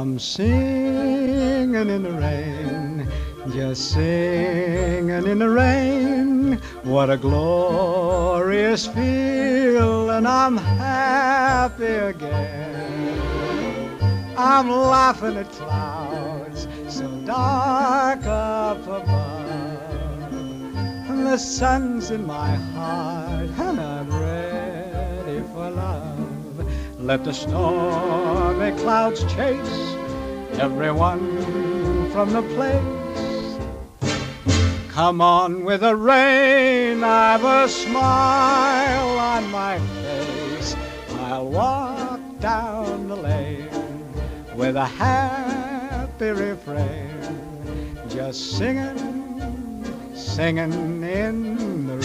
I'm singing in the rain, just singing in the rain. What a glorious feeling, I'm happy again. I'm laughing at clouds so dark up above, and the sun's in my heart and I'm ready for love. Let the stormy clouds chase everyone from the place. Come on with the rain, I've a smile on my face. I'll walk down the lane with a happy refrain, just singing, singing in the rain.